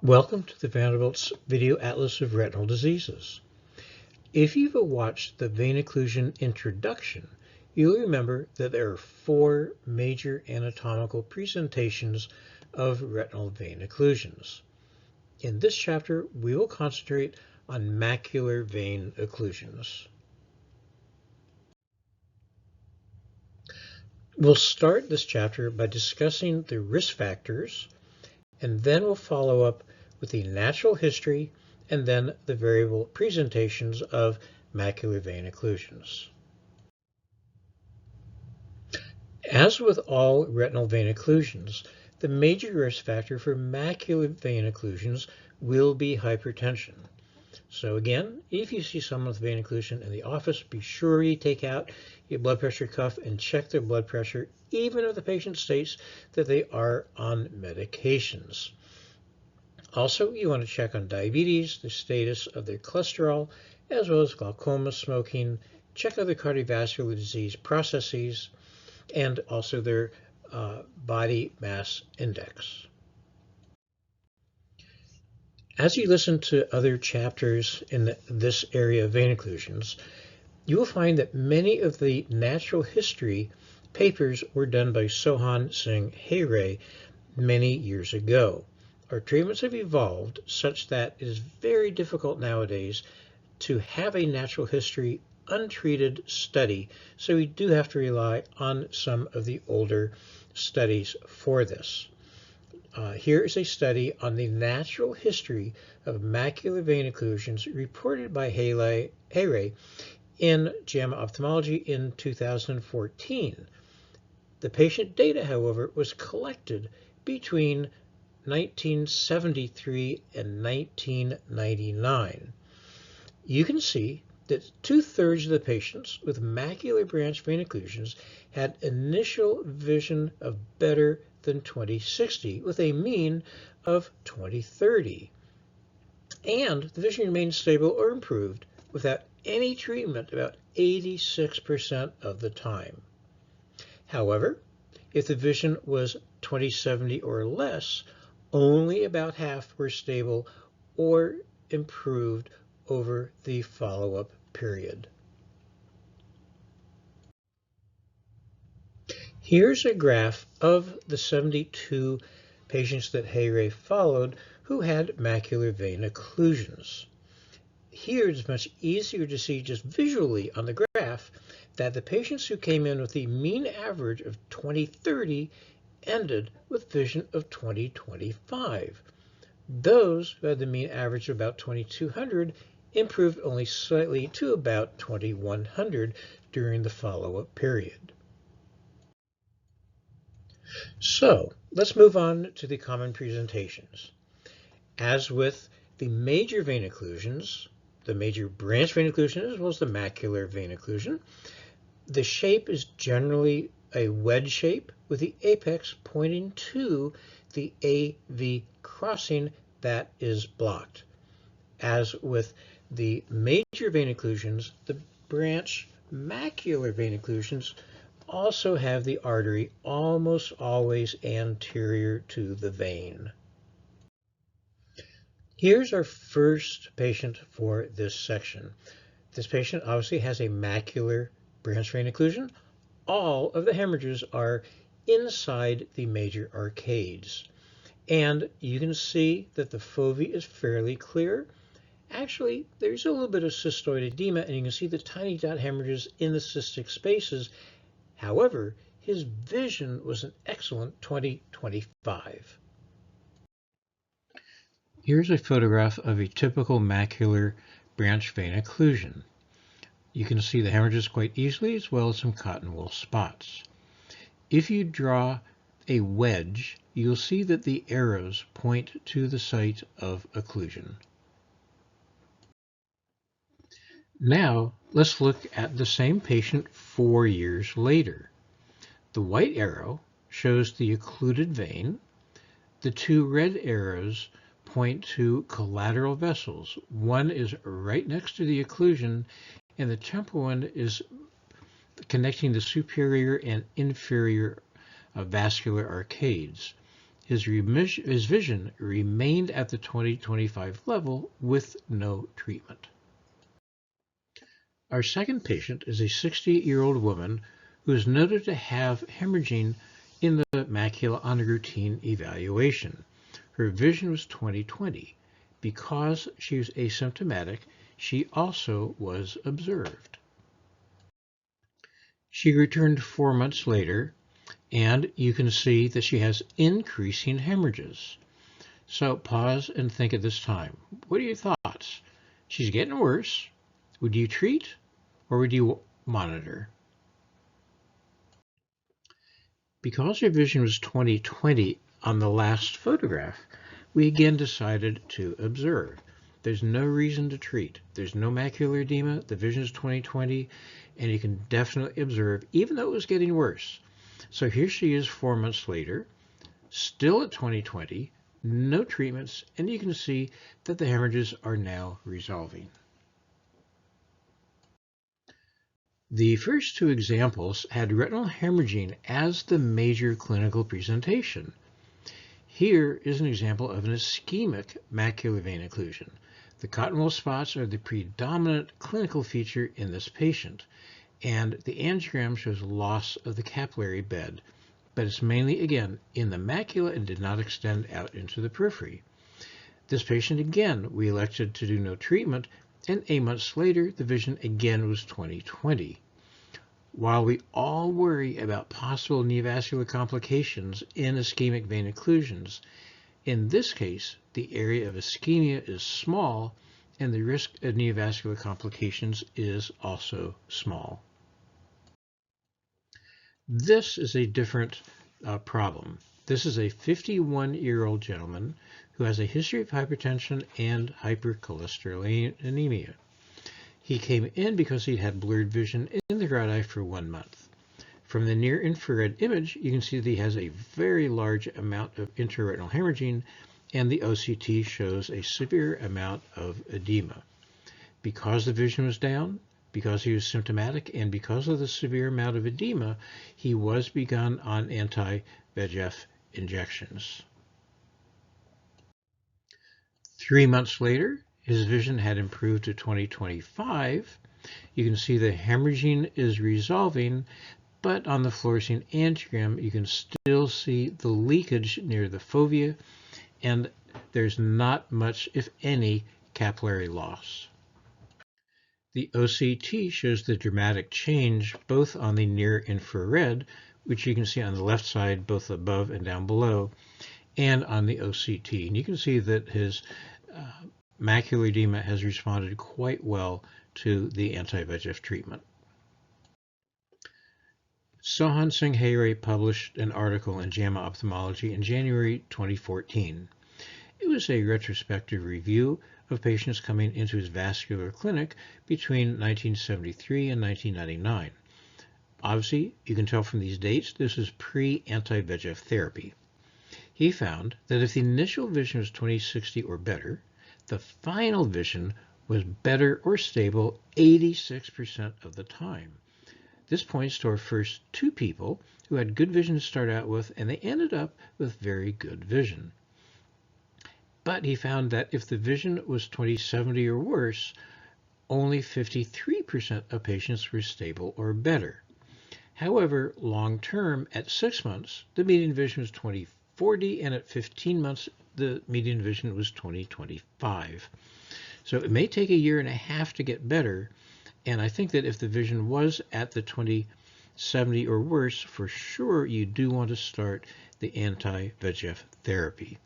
Welcome to the Vanderbilt's Video Atlas of Retinal Diseases. If you've watched the vein occlusion introduction, you'll remember that there are four major anatomical presentations of retinal vein occlusions. In this chapter, we will concentrate on macular vein occlusions. We'll start this chapter by discussing the risk factors, and then we'll follow up with the natural history and then the variable presentations of macular vein occlusions. As with all retinal vein occlusions, the major risk factor for macular vein occlusions will be hypertension. So again, if you see someone with vein occlusion in the office, be sure you take out your blood pressure cuff and check their blood pressure, even if the patient states that they are on medications. Also, you want to check on diabetes, the status of their cholesterol, as well as glaucoma, smoking, check other cardiovascular disease processes, and also their body mass index. As you listen to other chapters in this area of vein occlusions, you will find that many of the natural history papers were done by Sohan Singh Heyre many years ago. Our treatments have evolved such that it is very difficult nowadays to have a natural history untreated study, so we do have to rely on some of the older studies for this. Here is a study on the natural history of macular vein occlusions reported by Heyre in JAMA Ophthalmology in 2014. The patient data, however, was collected between 1973 and 1999. You can see that 2/3 of the patients with macular branch vein occlusions had initial vision of better than 20/60 with a mean of 20/30. And the vision remained stable or improved without any treatment about 86% of the time. However, if the vision was 20/70 or less, only about half were stable or improved over the follow-up period. Here's a graph of the 72 patients that Heyre followed who had macular vein occlusions. Here it's much easier to see just visually on the graph that the patients who came in with the mean average of 20/30 ended with vision of 20/25. Those who had the mean average of about 2200 improved only slightly to about 2100 during the follow-up period. So let's move on to the common presentations. As with the major vein occlusions, the major branch vein occlusion as well as the macular vein occlusion, the shape is generally a wedge shape with the apex pointing to the AV crossing that is blocked. As with the major vein occlusions, the branch macular vein occlusions also have the artery almost always anterior to the vein. Here's our first patient for this section. This patient obviously has a macular branch vein occlusion. All of the hemorrhages are inside the major arcades. And you can see that the fovea is fairly clear. Actually, there's a little bit of cystoid edema, and you can see the tiny dot hemorrhages in the cystic spaces. However, his vision was an excellent 20/25. Here's a photograph of a typical macular branch vein occlusion. You can see the hemorrhages quite easily, as well as some cotton wool spots. If you draw a wedge, you'll see that the arrows point to the site of occlusion. Now, let's look at the same patient 4 years later. The white arrow shows the occluded vein. The two red arrows point to collateral vessels. One is right next to the occlusion, and the temporal one is connecting the superior and inferior vascular arcades. his vision remained at the 20/25 level with no treatment. Our second patient is a 60-year-old woman who is noted to have hemorrhaging in the macula on a routine evaluation. Her vision was 20/20. Because she was asymptomatic, she also was observed. She returned 4 months later, and you can see that she has increasing hemorrhages. So pause and think at this time. What are your thoughts? She's getting worse. Would you treat or would you monitor? Because her vision was 20/20 on the last photograph, we again decided to observe. There's no reason to treat. There's no macular edema. The vision is 20/20, and you can definitely observe, even though it was getting worse. So here she is 4 months later, still at 20/20, no treatments, and you can see that the hemorrhages are now resolving. The first two examples had retinal hemorrhaging as the major clinical presentation. Here is an example of an ischemic macular vein occlusion. The cottonwool spots are the predominant clinical feature in this patient, and the angiogram shows loss of the capillary bed, but it's mainly, again, in the macula and did not extend out into the periphery. This patient, again, we elected to do no treatment, and 8 months later, the vision again was 20/20. While we all worry about possible neovascular complications in ischemic vein occlusions, in this case, the area of ischemia is small, and the risk of neovascular complications is also small. This is a different problem. This is a 51-year-old gentleman who has a history of hypertension and hypercholesterolemia. He came in because he had blurred vision in the right eye for 1 month. From the near-infrared image, you can see that he has a very large amount of intraretinal hemorrhaging, and the OCT shows a severe amount of edema. Because the vision was down, because he was symptomatic, and because of the severe amount of edema, he was begun on anti-VEGF injections. 3 months later, his vision had improved to 20/25. You can see the hemorrhaging is resolving, but on the fluorescein angiogram, you can still see the leakage near the fovea, and there's not much, if any, capillary loss. The OCT shows the dramatic change both on the near infrared, which you can see on the left side, both above and down below, and on the OCT. And you can see that his macular edema has responded quite well to the anti-VEGF treatment. Sohan Singh Hegde published an article in JAMA Ophthalmology in January 2014. It was a retrospective review of patients coming into his vascular clinic between 1973 and 1999. Obviously, you can tell from these dates, this is pre-anti-VEGF therapy. He found that if the initial vision was 20/60 or better, the final vision was better or stable 86% of the time. This points to our first two people who had good vision to start out with, and they ended up with very good vision. But he found that if the vision was 20/70 or worse, only 53% of patients were stable or better. However, long-term, at 6 months, the median vision was 20/40, and at 15 months, the median vision was 20/25. So it may take a year and a half to get better, and I think that if the vision was at the 20/70 or worse, for sure you do want to start the anti-VEGF therapy.